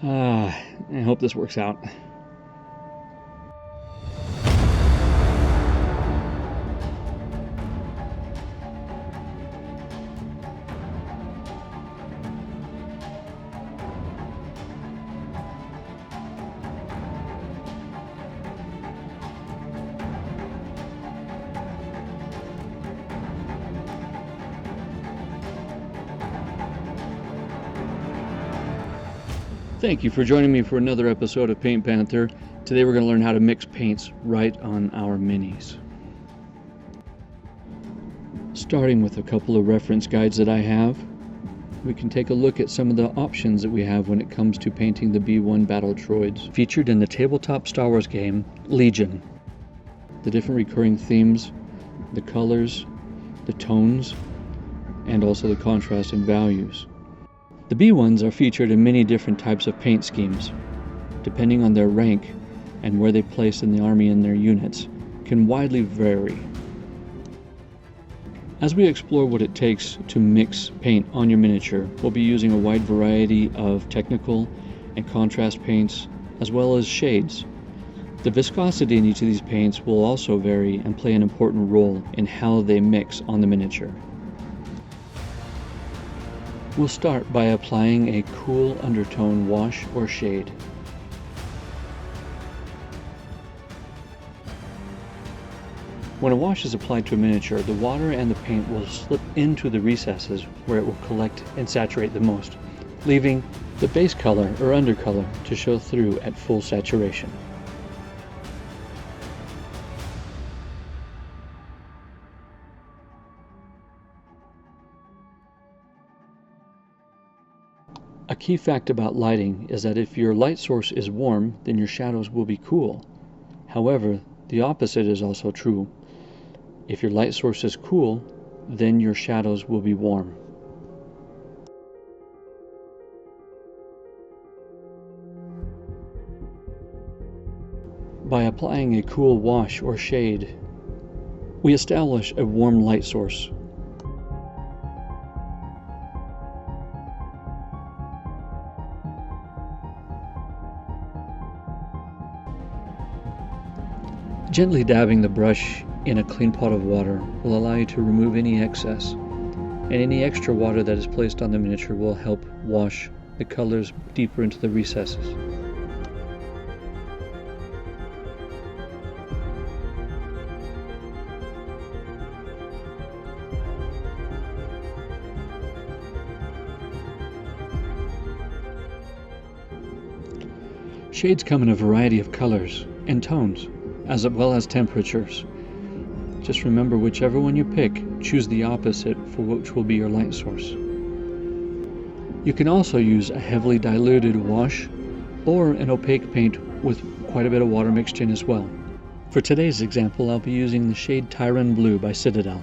I hope this works out. Thank you for joining me for another episode of Paint Panther. Today we're going to learn how to mix paints right on our minis. Starting with a couple of reference guides that I have, we can take a look at some of the options that we have when it comes to painting the B-1 battle droids featured in the tabletop Star Wars game Legion. The different recurring themes, the colors, the tones, and also the contrast and values. The B-1s are featured in many different types of paint schemes, depending on their rank and where they place in the army and their units, can widely vary. As we explore what it takes to mix paint on your miniature, we'll be using a wide variety of technical and contrast paints, as well as shades. The viscosity in each of these paints will also vary and play an important role in how they mix on the miniature. We'll start by applying a cool undertone wash or shade. When a wash is applied to a miniature, the water and the paint will slip into the recesses where it will collect and saturate the most, leaving the base color or undercolor to show through at full saturation. A key fact about lighting is that if your light source is warm, then your shadows will be cool. However, the opposite is also true. If your light source is cool, then your shadows will be warm. By applying a cool wash or shade, we establish a warm light source. Gently dabbing the brush in a clean pot of water will allow you to remove any excess, and any extra water that is placed on the miniature will help wash the colors deeper into the recesses. Shades come in a variety of colors and tones, as well as temperatures. Just remember, whichever one you pick, choose the opposite for which will be your light source. You can also use a heavily diluted wash or an opaque paint with quite a bit of water mixed in as well. For today's example, I'll be using the shade Tyran Blue by Citadel.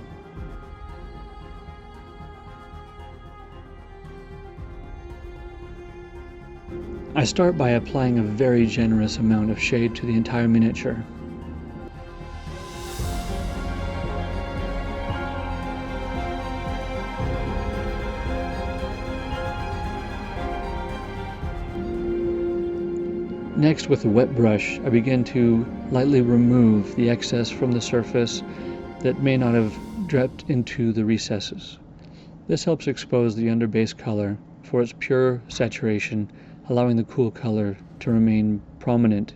I start by applying a very generous amount of shade to the entire miniature. Next, with a wet brush, I begin to lightly remove the excess from the surface that may not have dripped into the recesses. This helps expose the underbase color for its pure saturation, allowing the cool color to remain prominent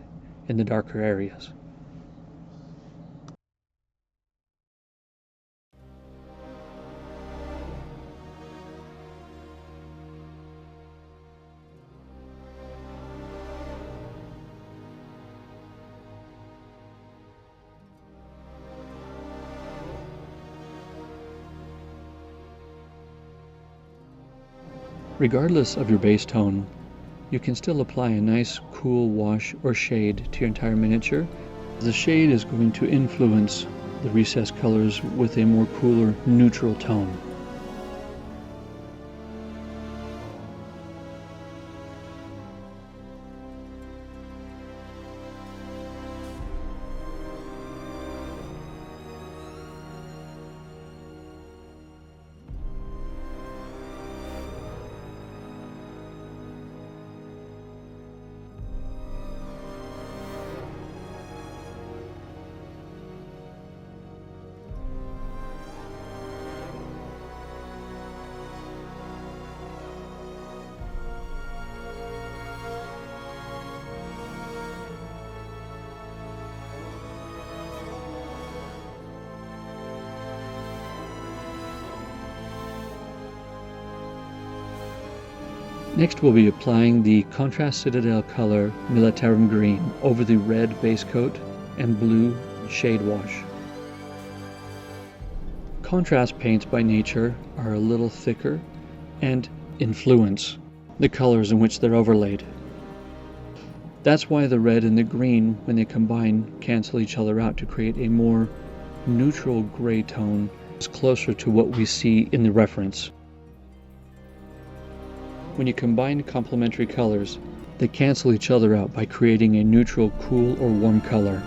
in the darker areas. Regardless of your base tone, you can still apply a nice cool wash or shade to your entire miniature. The shade is going to influence the recessed colors with a more cooler, neutral tone. Next we'll be applying the Contrast Citadel color Militarum Green over the red base coat and blue shade wash. Contrast paints by nature are a little thicker and influence the colors in which they're overlaid. That's why the red and the green, when they combine, cancel each other out to create a more neutral gray tone. It's closer to what we see in the reference. When you combine complementary colors, they cancel each other out by creating a neutral, cool, or warm color.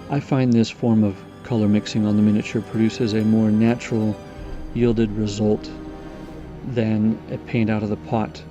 I find this form of color mixing on the miniature produces a more natural yielded result than a paint out of the pot.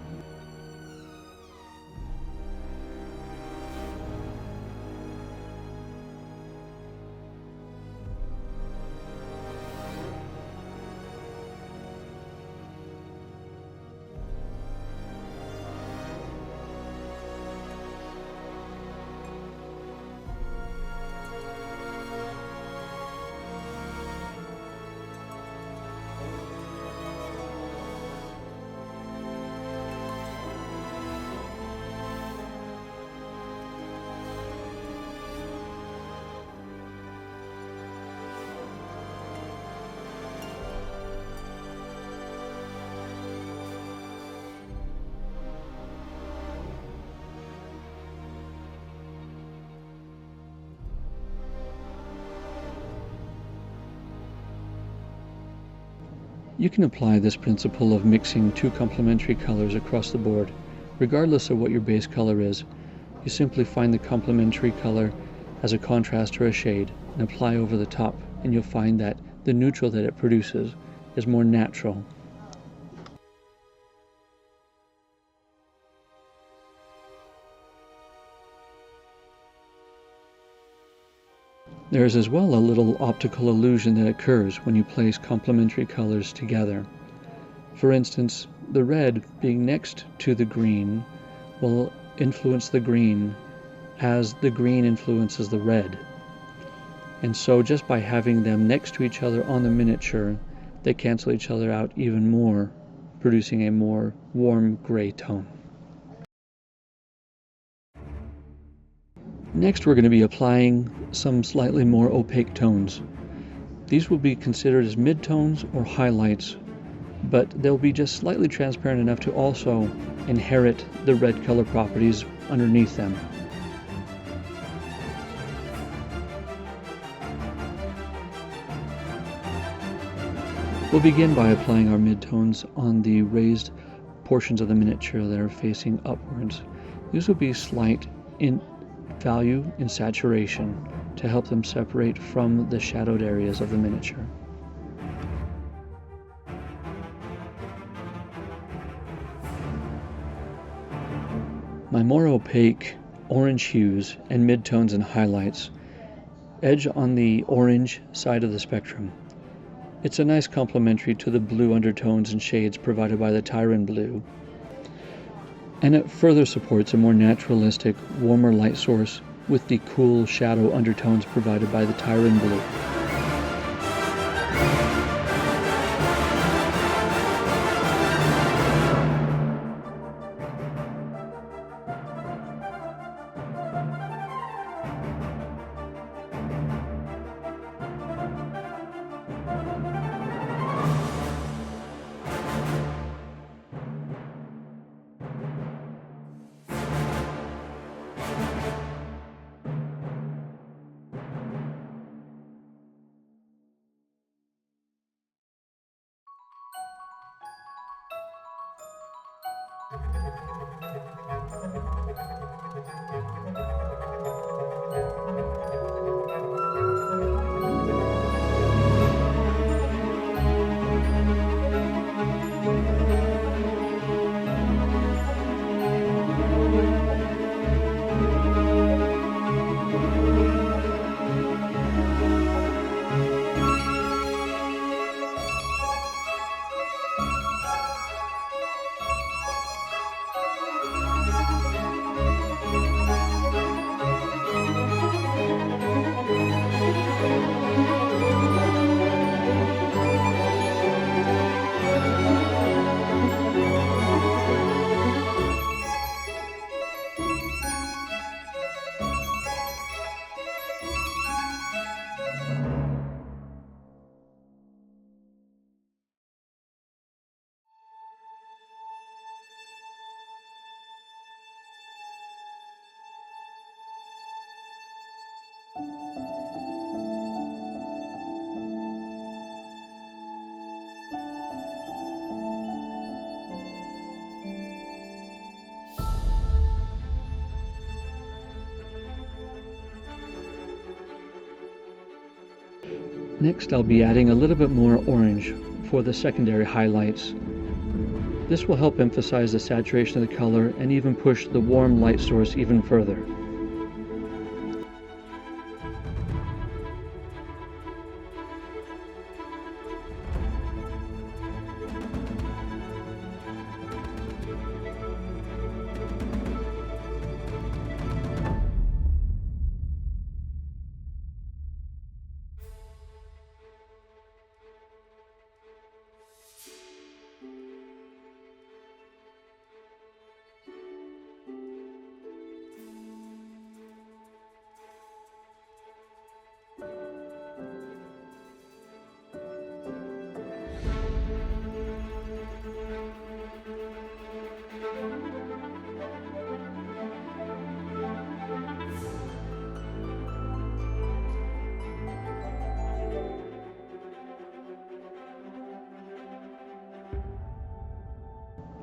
You can apply this principle of mixing two complementary colors across the board, regardless of what your base color is. You simply find the complementary color as a contrast or a shade and apply over the top, and you'll find that the neutral that it produces is more natural. There is as well a little optical illusion that occurs when you place complementary colors together. For instance, the red being next to the green will influence the green as the green influences the red. And so just by having them next to each other on the miniature, they cancel each other out even more, producing a more warm gray tone. Next, we're going to be applying some slightly more opaque tones. These will be considered as midtones or highlights, but they'll be just slightly transparent enough to also inherit the red color properties underneath them. We'll begin by applying our midtones on the raised portions of the miniature that are facing upwards. These will be slight in value in saturation to help them separate from the shadowed areas of the miniature. My more opaque orange hues and midtones and highlights edge on the orange side of the spectrum. It's a nice complementary to the blue undertones and shades provided by the Tyran blue, and it further supports a more naturalistic, warmer light source with the cool shadow undertones provided by the Tyran blue. Next, I'll be adding a little bit more orange for the secondary highlights. This will help emphasize the saturation of the color and even push the warm light source even further.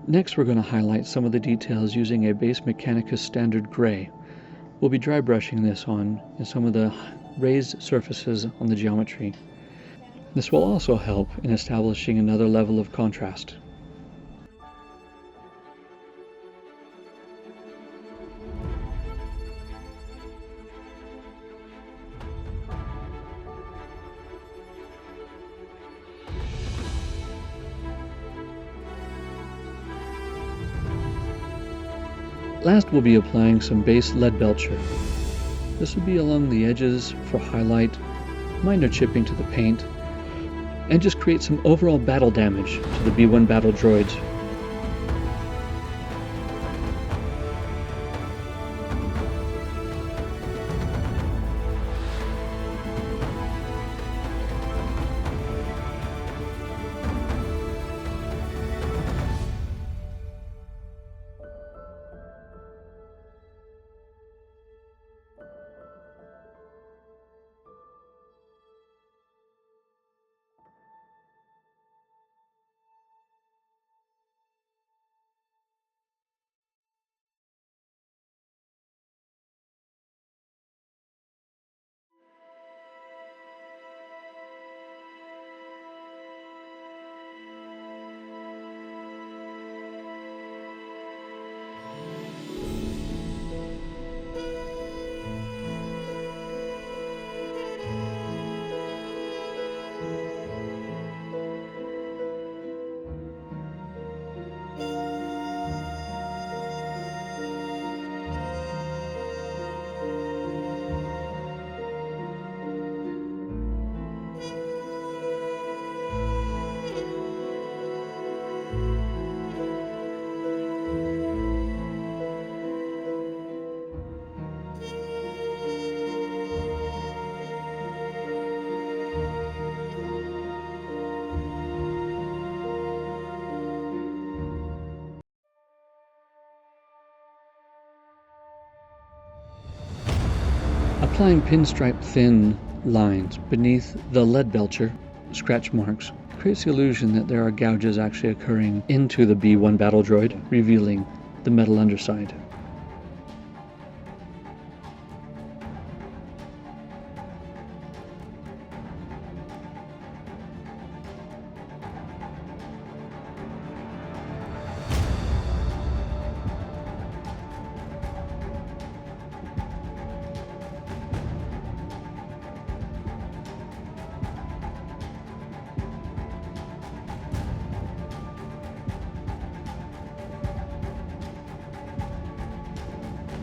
Next, we're going to highlight some of the details using a base Mechanicus standard gray. We'll be dry brushing this on in some of the raised surfaces on the geometry. This will also help in establishing another level of contrast. Last, we'll be applying some base lead belcher. This will be along the edges for highlight, minor chipping to the paint, and just create some overall battle damage to the B1 battle droids. Applying pinstripe thin lines beneath the lead belcher scratch marks creates the illusion that there are gouges actually occurring into the B1 battle droid, revealing the metal underside.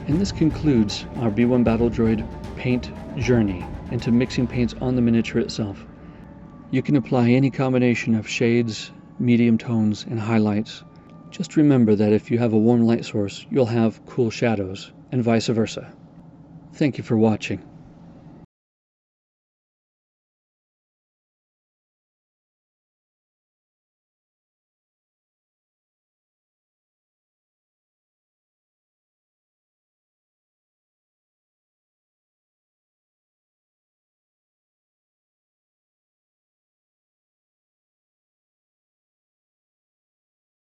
And this concludes our B1 Battle Droid paint journey into mixing paints on the miniature itself. You can apply any combination of shades, medium tones, and highlights. Just remember that if you have a warm light source, you'll have cool shadows, and vice versa. Thank you for watching.